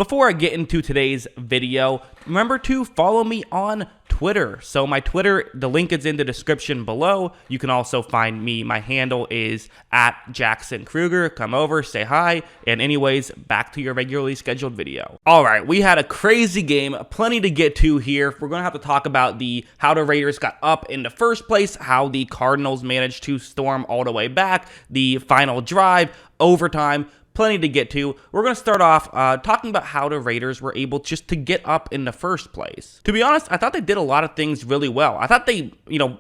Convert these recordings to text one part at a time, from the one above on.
Before I get into today's video, remember to follow me on Twitter. So my Twitter, the link is in the description below. You can also find me. My handle is @JacksonKruger. Come over, say hi, and anyways, back to your regularly scheduled video. All right, we had a crazy game, plenty to get to here. We're gonna have to talk about how the Raiders got up in the first place, how the Cardinals managed to storm all the way back, the final drive, overtime. Plenty to get to. We're going to start off talking about how the Raiders were able just to get up in the first place. To be honest, I thought they did a lot of things really well. I thought they,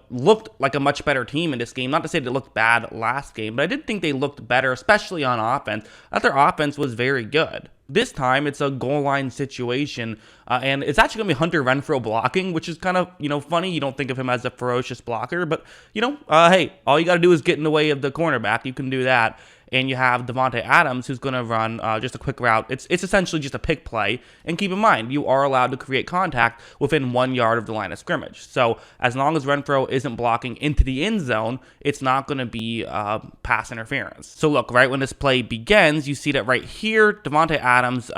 looked like a much better team in this game. Not to say they looked bad last game, but I did think they looked better, especially on offense. I thought their offense was very good. This time, it's a goal line situation, and it's actually going to be Hunter Renfrow blocking, which is kind of, funny. You don't think of him as a ferocious blocker, but, hey, all you got to do is get in the way of the cornerback. You can do that. And you have Davante Adams, who's going to run just a quick route. It's essentially just a pick play. And keep in mind, you are allowed to create contact within 1 yard of the line of scrimmage. So as long as Renfrow isn't blocking into the end zone, it's not going to be pass interference. So look, right when this play begins, you see that right here, Davante Adams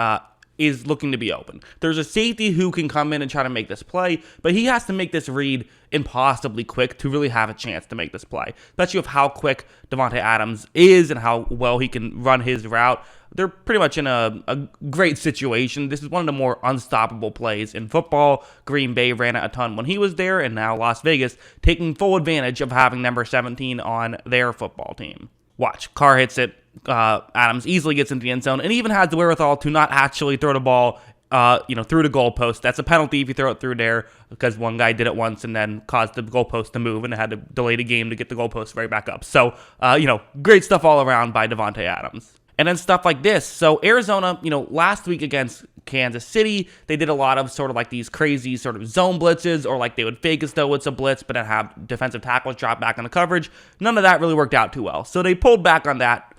is looking to be open. There's a safety who can come in and try to make this play, but he has to make this read impossibly quick to really have a chance to make this play, especially with how quick Davante Adams is and how well he can run his route. They're pretty much in a great situation. This is one of the more unstoppable plays in football. Green Bay ran it a ton when he was there, and now Las Vegas taking full advantage of having number 17 on their football team. Watch, Carr hits it. Adams easily gets into the end zone and even has the wherewithal to not actually throw the ball, through the goalpost. That's a penalty if you throw it through there, because one guy did it once and then caused the goalpost to move and had to delay the game to get the goalpost right back up. So, great stuff all around by Davante Adams. And then stuff like this. So Arizona, last week against Kansas City, they did a lot of sort of like these crazy sort of zone blitzes, or like they would fake as though it's a blitz, but then have defensive tackles drop back on the coverage. None of that really worked out too well. So they pulled back on that.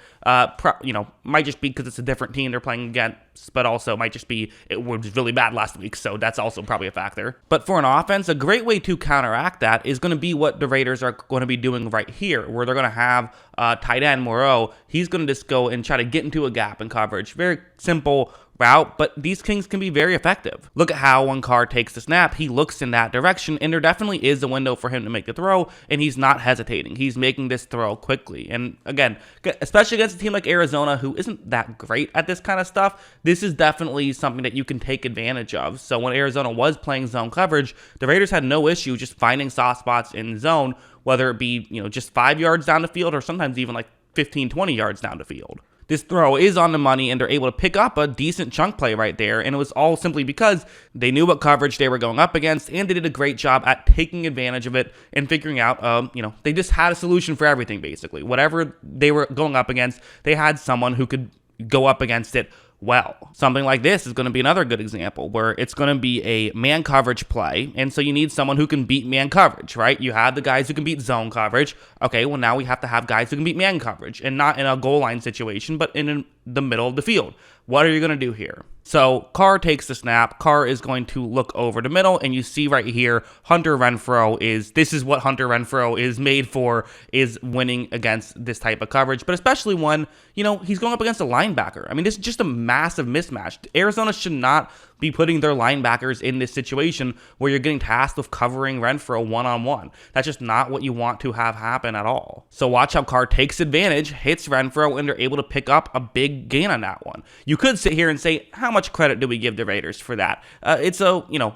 Might just be because it's a different team they're playing against, but also might just be it was really bad last week, so that's also probably a factor. But for an offense, a great way to counteract that is going to be what the Raiders are going to be doing right here, where they're going to have tight end Moreau. He's going to just go and try to get into a gap in coverage. Very simple route, but these things can be very effective. Look at how when Carr takes the snap, he looks in that direction, and there definitely is a window for him to make the throw, and he's not hesitating. He's making this throw quickly. And again, especially against a team like Arizona, who isn't that great at this kind of stuff, this is definitely something that you can take advantage of. So when Arizona was playing zone coverage, the Raiders had no issue just finding soft spots in zone, whether it be, just 5 yards down the field or sometimes even like 15, 20 yards down the field. This throw is on the money, and they're able to pick up a decent chunk play right there, and it was all simply because they knew what coverage they were going up against, and they did a great job at taking advantage of it and figuring out, they just had a solution for everything, basically. Whatever they were going up against, they had someone who could go up against it well. Something like this is going to be another good example where it's going to be a man coverage play, and so you need someone who can beat man coverage, right? You have the guys who can beat zone coverage. Okay, well now we have to have guys who can beat man coverage, and not in a goal line situation, but in the middle of the field. What are you going to do here? So Carr takes the snap. Carr is going to look over the middle, and you see right here, this is what Hunter Renfrow is made for, is winning against this type of coverage, but especially when, he's going up against a linebacker. I mean, this is just a massive mismatch. Arizona should not be putting their linebackers in this situation where you're getting tasked with covering Renfrow one-on-one. That's just not what you want to have happen at all. So watch how Carr takes advantage, hits Renfrow, and they're able to pick up a big gain on that one. You could sit here and say, how much credit do we give the Raiders for that? It's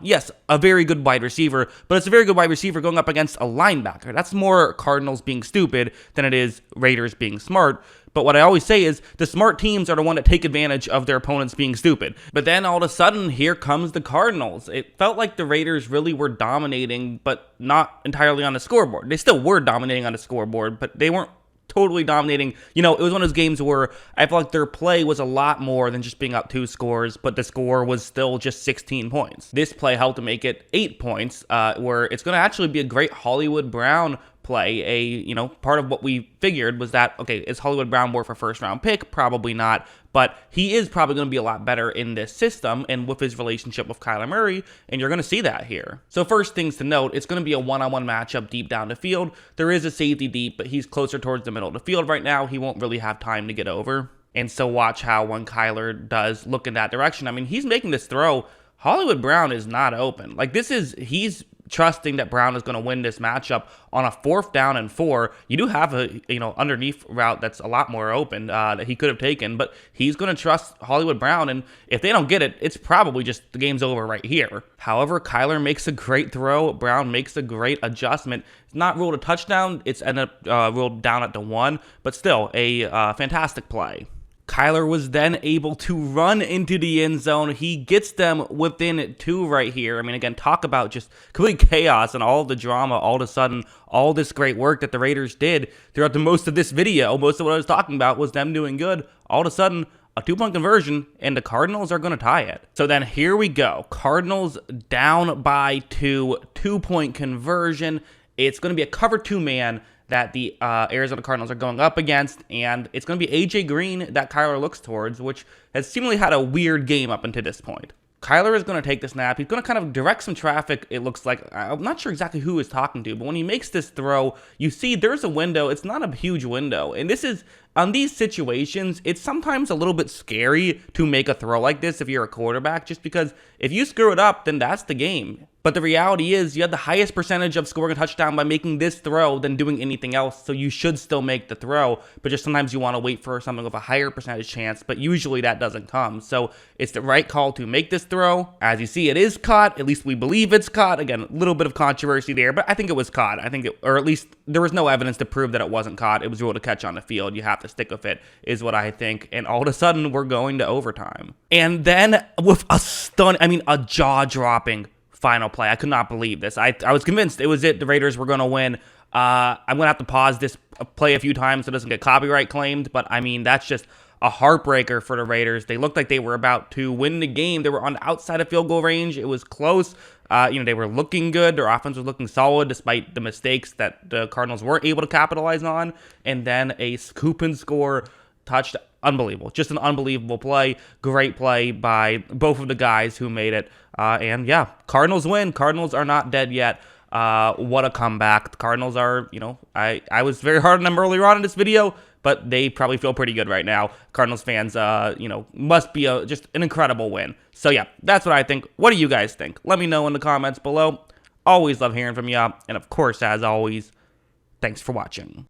yes, a very good wide receiver, but it's a very good wide receiver going up against a linebacker. That's more Cardinals being stupid than it is Raiders being smart. But what I always say is the smart teams are the one that take advantage of their opponents being stupid. But then all of a sudden, here comes the Cardinals. It felt like the Raiders really were dominating, but not entirely on the scoreboard. They still were dominating on the scoreboard, but they weren't totally dominating. It was one of those games where I felt like their play was a lot more than just being up 2 scores, but the score was still just 16 points. This play helped to make it 8 points, where it's going to actually be a great Hollywood Brown play. Part of what we figured was that, okay, is Hollywood Brown worth a first-round pick? Probably not, but he is probably going to be a lot better in this system and with his relationship with Kyler Murray, and you're going to see that here. So first things to note, it's going to be a one-on-one matchup deep down the field. There is a safety deep, but he's closer towards the middle of the field right now. He won't really have time to get over. And so watch how when Kyler does look in that direction, I mean, he's making this throw. Hollywood Brown is not open. Like, he's trusting that Brown is going to win this matchup on a 4th down and 4. You do have a, underneath route that's a lot more open that he could have taken, but he's going to trust Hollywood Brown, and if they don't get it, it's probably just the game's over right here. However, Kyler makes a great throw. Brown makes a great adjustment. It's not ruled a touchdown. It's ended up ruled down at the 1, but still a fantastic play. Kyler was then able to run into the end zone. He gets them within 2 right here. I mean, again, talk about just complete chaos and all the drama. All of a sudden, all this great work that the Raiders did throughout the most of this video, most of what I was talking about was them doing good. All of a sudden, a 2-point conversion, and the Cardinals are going to tie it. So then here we go. Cardinals down by 2, 2-point conversion. It's going to be a cover 2 man that the Arizona Cardinals are going up against, and it's going to be A.J. Green that Kyler looks towards, which has seemingly had a weird game up until this point. Kyler is going to take the snap. He's going to kind of direct some traffic, it looks like. I'm not sure exactly who he's talking to, but when he makes this throw, you see there's a window. It's not a huge window, and this is, on these situations, it's sometimes a little bit scary to make a throw like this if you're a quarterback, just because if you screw it up, then that's the game. But the reality is you have the highest percentage of scoring a touchdown by making this throw than doing anything else, so you should still make the throw, but just sometimes you want to wait for something with a higher percentage chance, but usually that doesn't come. So it's the right call to make this throw. As you see, it is caught. At least we believe it's caught. Again, a little bit of controversy there, but I think it was caught. Or at least there was no evidence to prove that it wasn't caught. It was ruled a catch on the field. You have to stick with it, is what I think. And all of a sudden, we're going to overtime. And then with a jaw-dropping final play. I could not believe this. I was convinced it was it. The Raiders were going to win. I'm going to have to pause this play a few times so it doesn't get copyright claimed, but I mean, that's just a heartbreaker for the Raiders. They looked like they were about to win the game. They were on the outside of field goal range. It was close. They were looking good. Their offense was looking solid despite the mistakes that the Cardinals weren't able to capitalize on. And then a scoop and score touchdown. Unbelievable. Just an unbelievable play. Great play by both of the guys who made it. And yeah, Cardinals win. Cardinals are not dead yet. What a comeback. The Cardinals are, I was very hard on them earlier on in this video, but they probably feel pretty good right now. Cardinals fans, must be just an incredible win. So yeah, that's what I think. What do you guys think? Let me know in the comments below. Always love hearing from you. And of course, as always, thanks for watching.